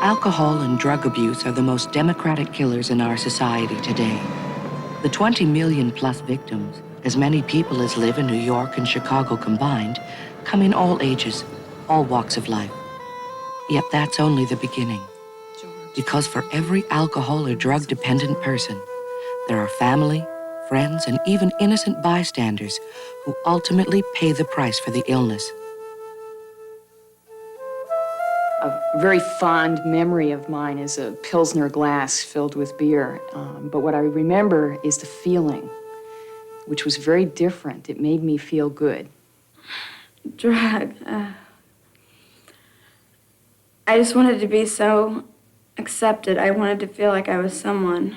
Alcohol and drug abuse are the most democratic killers in our society today. The 20 million plus victims, as many people as live in New York and Chicago combined, come in all ages, all walks of life. Yet that's only the beginning. Because for every alcohol or drug-dependent person, there are family, friends, and even innocent bystanders who ultimately pay the price for the illness. A very fond memory of mine is a Pilsner glass filled with beer. But what I remember is the feeling, which was very different. It made me feel good. Drug. I just wanted to be so accepted. I wanted to feel like I was someone.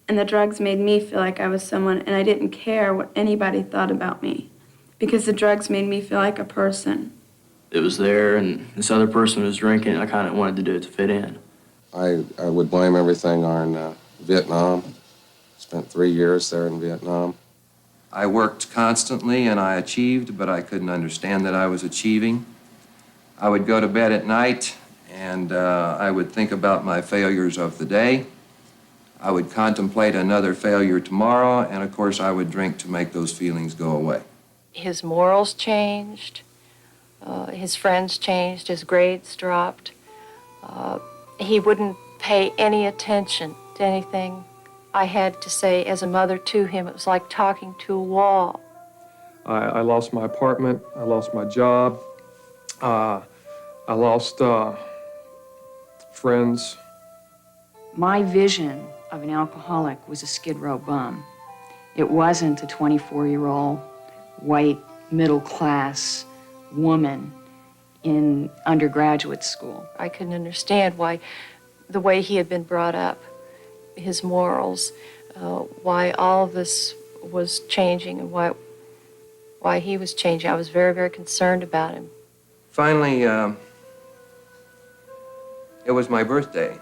And the drugs made me feel like I was someone, and I didn't care what anybody thought about me because the drugs made me feel like a person. It was there, and this other person was drinking. I kind of wanted to do it to fit in. I would blame everything on Vietnam. Spent 3 years there in Vietnam. I worked constantly and I achieved, but I couldn't understand that I was achieving. I would go to bed at night and I would think about my failures of the day. I would contemplate another failure tomorrow, and of course I would drink to make those feelings go away. His morals changed. His friends changed, his grades dropped. He wouldn't pay any attention to anything I had to say as a mother to him. It was like talking to a wall. I lost my apartment, I lost my job, I lost friends. My vision of an alcoholic was a Skid Row bum. It wasn't a 24-year-old white middle-class woman in undergraduate school. I couldn't understand why the way he had been brought up, his morals, why all of this was changing and why he was changing. I was very, very concerned about him. Finally, it was my birthday.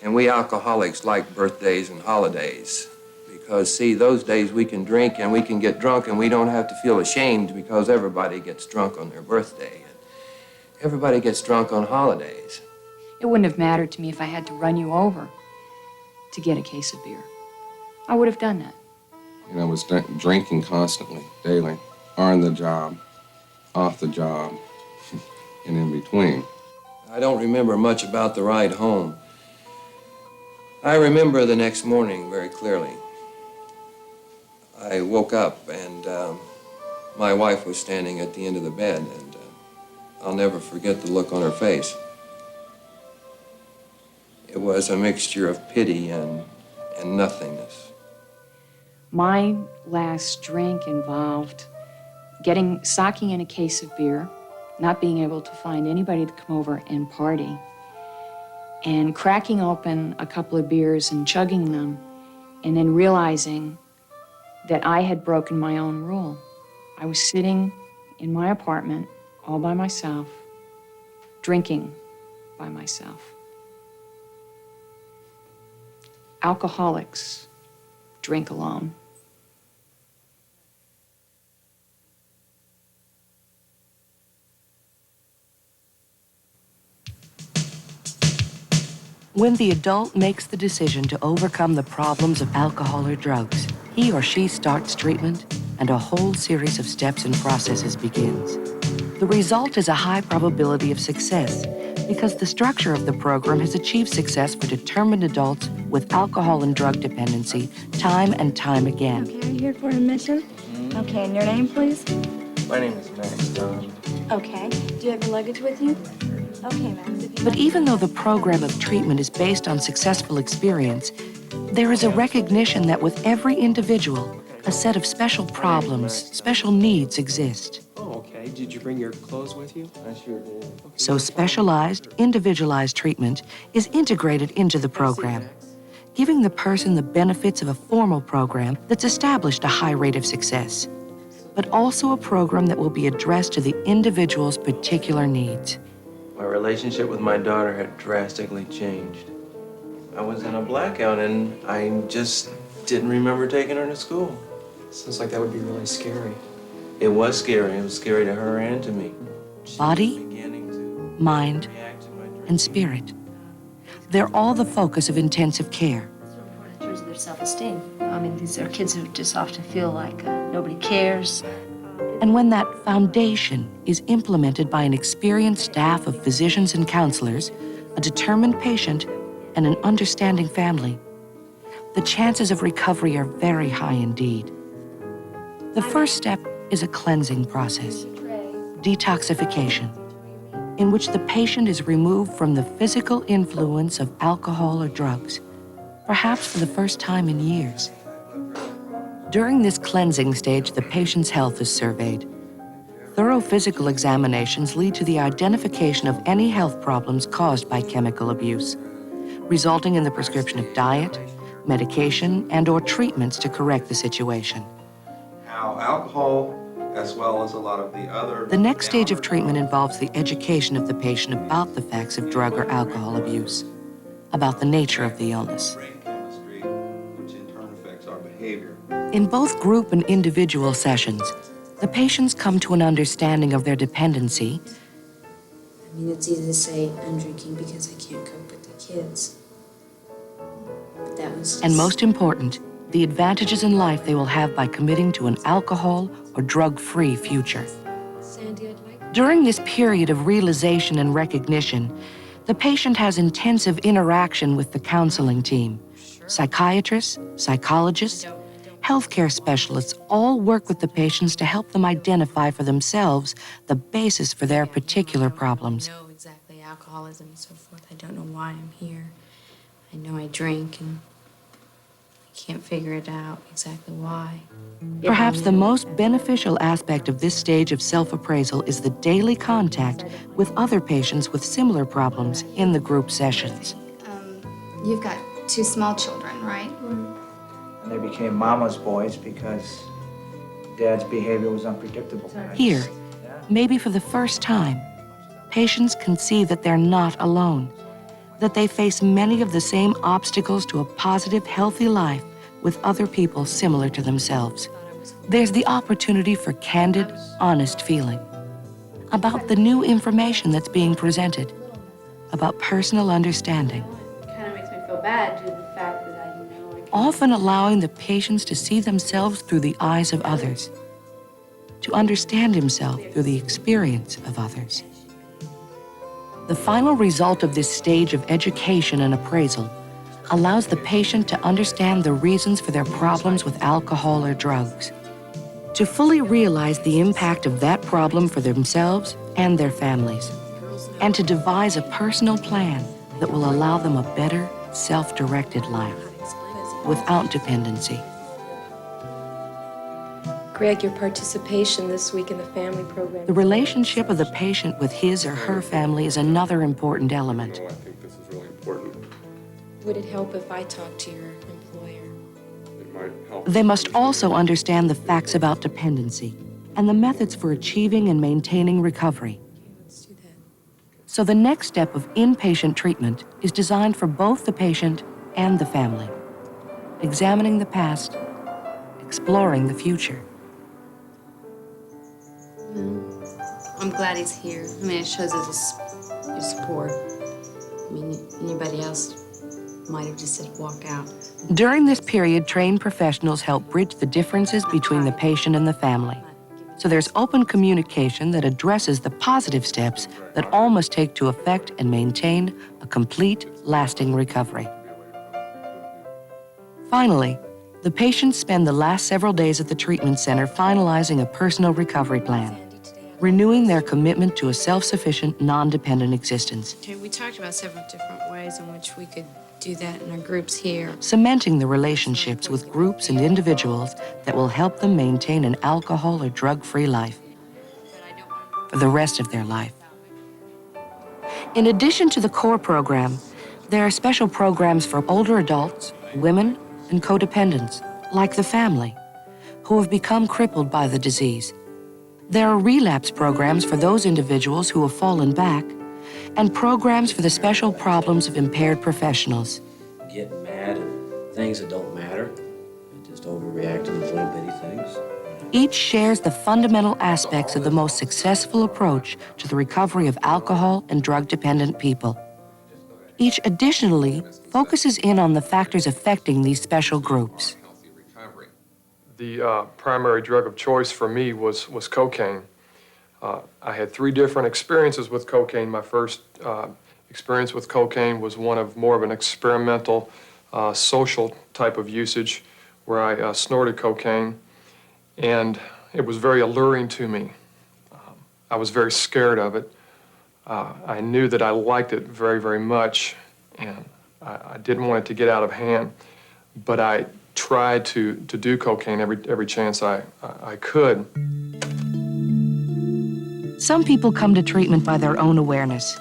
And we alcoholics like birthdays and holidays because, see, those days we can drink and we can get drunk and we don't have to feel ashamed because everybody gets drunk on their birthday. And everybody gets drunk on holidays. It wouldn't have mattered to me if I had to run you over to get a case of beer. I would have done that. You know, I was drinking constantly, daily, on the job, off the job, and in between. I don't remember much about the ride home. I remember the next morning very clearly. I woke up and my wife was standing at the end of the bed, and I'll never forget the look on her face. It was a mixture of pity and nothingness. My last drink involved socking in a case of beer, not being able to find anybody to come over and party, and cracking open a couple of beers and chugging them, and then realizing that I had broken my own rule. I was sitting in my apartment all by myself, drinking by myself. Alcoholics drink alone. When the adult makes the decision to overcome the problems of alcohol or drugs, he or she starts treatment, and a whole series of steps and processes begins. The result is a high probability of success because the structure of the program has achieved success for determined adults with alcohol and drug dependency time and time again. Okay, are you here for admission? Okay, and your name, please? My name is Max. Okay. Do you have your luggage with you? Okay, Max. But even though the program of treatment is based on successful experience, there is a recognition that with every individual, a set of special problems, special needs exist. Oh, okay. Did you bring your clothes with you? I sure did. So specialized, individualized treatment is integrated into the program, giving the person the benefits of a formal program that's established a high rate of success, but also a program that will be addressed to the individual's particular needs. My relationship with my daughter had drastically changed. I was in a blackout and I just didn't remember taking her to school. Sounds like that would be really scary. It was scary. It was scary to her and to me. Body, Beginning to mind, react to my and spirit. They're all the focus of intensive care. In terms of their self-esteem. I mean, these are kids who just often feel like nobody cares. And when that foundation is implemented by an experienced staff of physicians and counselors, a determined patient, and an understanding family, the chances of recovery are very high indeed. The first step is a cleansing process, detoxification, in which the patient is removed from the physical influence of alcohol or drugs, perhaps for the first time in years. During this cleansing stage, the patient's health is surveyed. Thorough physical examinations lead to the identification of any health problems caused by chemical abuse, resulting in the prescription of diet, medication, and/or treatments to correct the situation. How alcohol, as well as a lot of the other... The next stage of treatment involves the education of the patient about the facts of drug or alcohol abuse, about the nature of the illness. brain chemistry, which in turn affects our behavior. In both group and individual sessions, the patients come to an understanding of their dependency. I mean, it's easy to say I'm drinking because I can't cope with the kids. But that was just... And most important, the advantages in life they will have by committing to an alcohol or drug-free future. Sandy, I'd like... During this period of realization and recognition, the patient has intensive interaction with the counseling team. Psychiatrists, psychologists, healthcare specialists all work with the patients to help them identify for themselves the basis for their particular problems. I don't know exactly alcoholism and so forth. I don't know why I'm here. I know I drink and I can't figure it out exactly why. Perhaps the most beneficial aspect of this stage of self-appraisal is the daily contact with other patients with similar problems in the group sessions. You've got 2 small children, right? And they became mama's boys because dad's behavior was unpredictable. Here, maybe for the first time, patients can see that they're not alone, that they face many of the same obstacles to a positive, healthy life with other people similar to themselves. There's the opportunity for candid, honest feeling about the new information that's being presented, about personal understanding. It kind of makes me feel bad due to the fact that I know I can... Often allowing the patients to see themselves through the eyes of others, to understand himself through the experience of others. The final result of this stage of education and appraisal allows the patient to understand the reasons for their problems with alcohol or drugs, to fully realize the impact of that problem for themselves and their families, and to devise a personal plan that will allow them a better, self-directed life without dependency. Greg, your participation this week in the family program... The relationship of the patient with his or her family is another important element. I think this is really important. Would it help if I talked to your employer? It might help. They must also understand the facts about dependency and the methods for achieving and maintaining recovery. Let's do that. So the next step of inpatient treatment is designed for both the patient and the family, examining the past, exploring the future. I'm glad he's here. I mean, it shows your support. I mean, anybody else might have just said walk out. During this period, trained professionals help bridge the differences between the patient and the family. So there's open communication that addresses the positive steps that all must take to effect and maintain a complete, lasting recovery. Finally, the patients spend the last several days at the treatment center finalizing a personal recovery plan, renewing their commitment to a self-sufficient, non-dependent existence, Okay, we talked about several different ways in which we could do that in our groups here. cementing the relationships with groups and individuals that will help them maintain an alcohol or drug-free life for the rest of their life. In addition to the core program, there are special programs for older adults, women, and codependents, like the family, who have become crippled by the disease. There are relapse programs for those individuals who have fallen back, and programs for the special problems of impaired professionals. Getting mad at things that don't matter, and just overreacting to little bitty things. Each shares the fundamental aspects of the most successful approach to the recovery of alcohol and drug-dependent people. Each additionally focuses in on the factors affecting these special groups. The primary drug of choice for me was cocaine. I had 3 different experiences with cocaine. My first experience with cocaine was one of more of an experimental social type of usage where I snorted cocaine, and it was very alluring to me. I was very scared of it. I knew that I liked it very, very much, and I didn't want it to get out of hand, but I tried to do cocaine every chance I could. Some people come to treatment by their own awareness,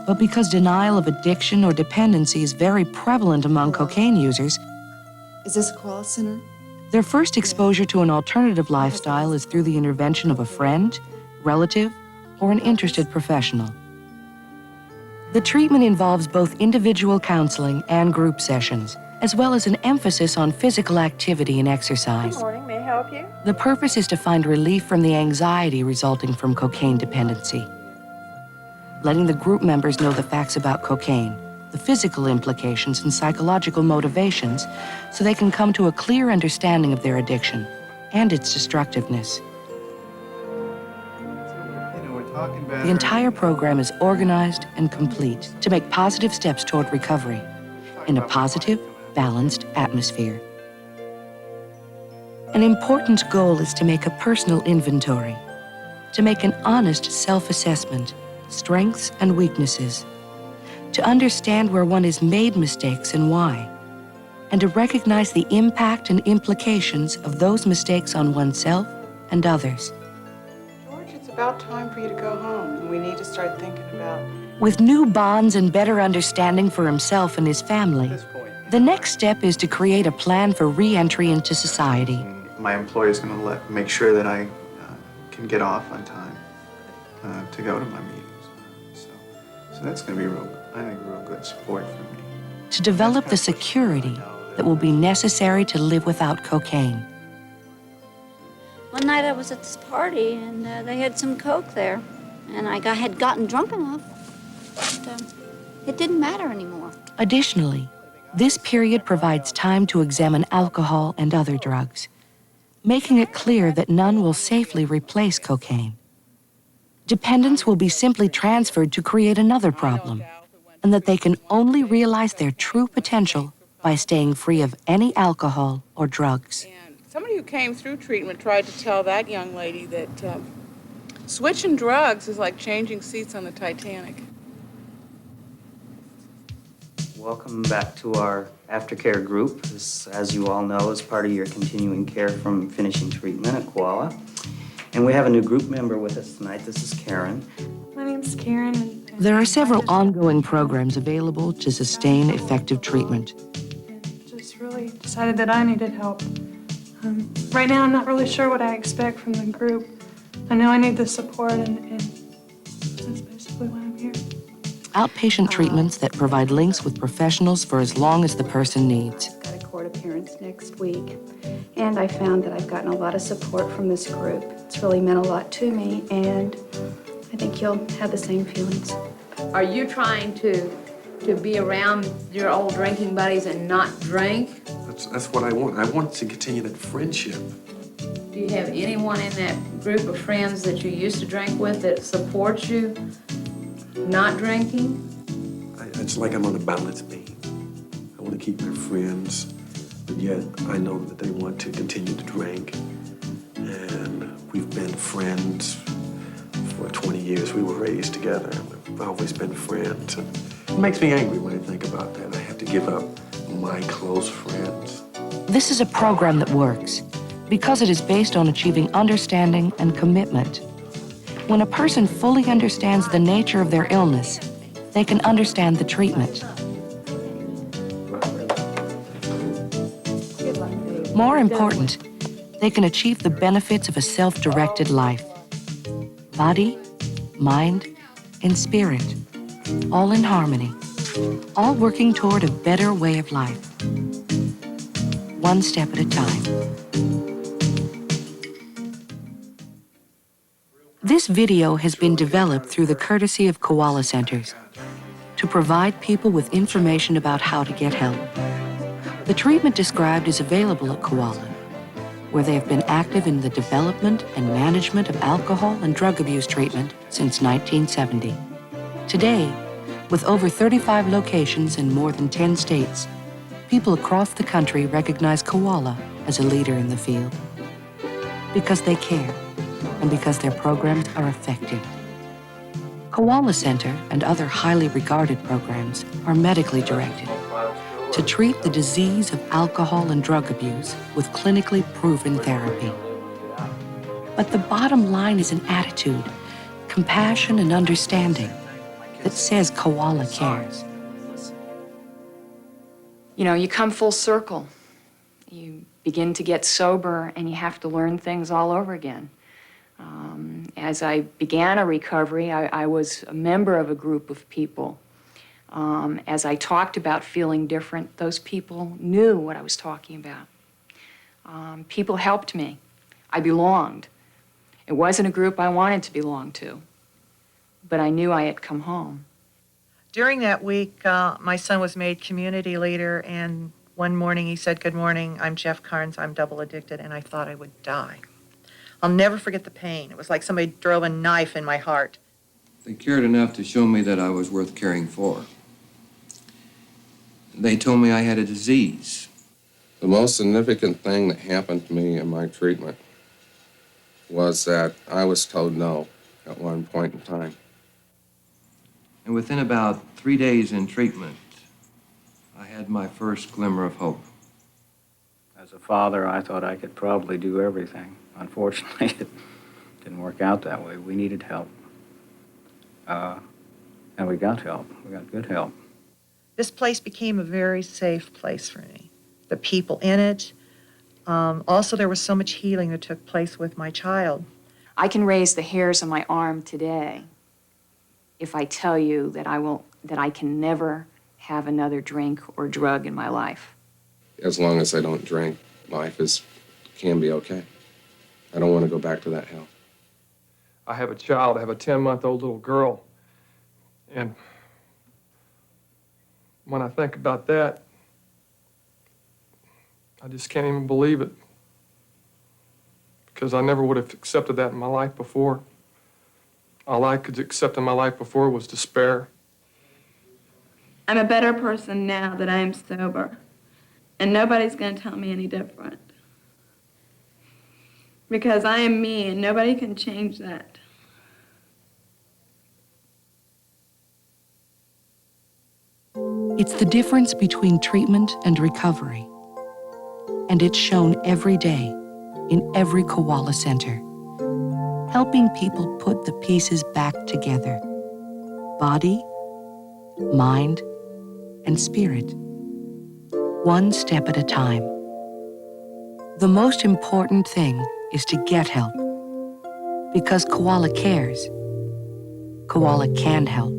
but because denial of addiction or dependency is very prevalent among cocaine users, Is this a call center? their first exposure to an alternative lifestyle is through the intervention of a friend, relative, or an interested professional. The treatment involves both individual counseling and group sessions, as well as an emphasis on physical activity and exercise. Good morning, may I help you? The purpose is to find relief from the anxiety resulting from cocaine dependency. Letting the group members know the facts about cocaine, the physical implications and psychological motivations, so they can come to a clear understanding of their addiction and its destructiveness. The entire program is organized and complete to make positive steps toward recovery in a positive, balanced atmosphere. An important goal is to make a personal inventory, to make an honest self-assessment, strengths and weaknesses, to understand where one has made mistakes and why, and to recognize the impact and implications of those mistakes on oneself and others. George, it's about time for you to go home, and we need to start thinking about... With new bonds and better understanding for himself and his family, the next step is to create a plan for re-entry into society. My employer is going to make sure that I can get off on time to go to my meetings. So that's going to be real good support for me. To develop the security that will be necessary to live without cocaine. One night I was at this party, and they had some Coke there, and I had gotten drunk enough, but it didn't matter anymore. Additionally, this period provides time to examine alcohol and other drugs, making it clear that none will safely replace cocaine. Dependents will be simply transferred to create another problem, and that they can only realize their true potential by staying free of any alcohol or drugs. Somebody who came through treatment tried to tell that young lady that switching drugs is like changing seats on the Titanic. Welcome back to our aftercare group. This, as you all know, is part of your continuing care from finishing treatment at Koala. And we have a new group member with us tonight. This is Karen. My name's Karen. There are several ongoing programs available to sustain effective treatment. Just really decided that I needed help. Right now, I'm not really sure what I expect from the group. I know I need the support, and that's basically why I'm here. Outpatient treatments that provide links with professionals for as long as the person needs. I've got a court appearance next week, and I found that I've gotten a lot of support from this group. It's really meant a lot to me, and I think you'll have the same feelings. Are you trying to be around your old drinking buddies and not drink? That's what I want. I want to continue that friendship. Do you have anyone in that group of friends that you used to drink with that supports you not drinking? It's like I'm on a balance beam. I want to keep my friends, but yet I know that they want to continue to drink. And we've been friends for 20 years. We were raised together. We've always been friends. And it makes me angry when I think about that. I have to give up my close friends. This is a program that works because it is based on achieving understanding and commitment. When a person fully understands the nature of their illness, they can understand the treatment. More important, they can achieve the benefits of a self-directed life. Body, mind, and spirit, all in harmony, all working toward a better way of life, one step at a time. This video has been developed through the courtesy of Koala Centers to provide people with information about how to get help. The treatment described is available at Koala, where they have been active in the development and management of alcohol and drug abuse treatment since 1970. Today, with over 35 locations in more than 10 states, people across the country recognize Koala as a leader in the field. Because they care, and because their programs are effective. Koala Center and other highly regarded programs are medically directed to treat the disease of alcohol and drug abuse with clinically proven therapy. But the bottom line is an attitude, compassion and understanding that says Koala cares. You know, you come full circle. You begin to get sober and you have to learn things all over again. As I began a recovery, I was a member of a group of people. As I talked about feeling different, those people knew what I was talking about. People helped me. I belonged. It wasn't a group I wanted to belong to, but I knew I had come home. During that week, my son was made community leader, and one morning he said, "Good morning, I'm Jeff Carnes, I'm double addicted," and I thought I would die. I'll never forget the pain. It was like somebody drove a knife in my heart. They cared enough to show me that I was worth caring for. They told me I had a disease. The most significant thing that happened to me in my treatment was that I was told no at one point in time. And within about 3 days in treatment, I had my first glimmer of hope. As a father, I thought I could probably do everything. Unfortunately, it didn't work out that way. We needed help. And we got help. We got good help. This place became a very safe place for me. The people in it. Also, there was so much healing that took place with my child. I can raise the hairs on my arm today if I tell you that I can never have another drink or drug in my life. As long as I don't drink, life can be okay. I don't want to go back to that hell. I have a child. I have a 10-month-old little girl. And when I think about that, I just can't even believe it. Because I never would have accepted that in my life before. All I could accept in my life before was despair. I'm a better person now that I am sober. And nobody's going to tell me any different. Because I am me and nobody can change that. It's the difference between treatment and recovery. And it's shown every day in every Koala Center, helping people put the pieces back together. Body, mind, and spirit. One step at a time. The most important thing is to get help. Because Koala cares. Koala can help.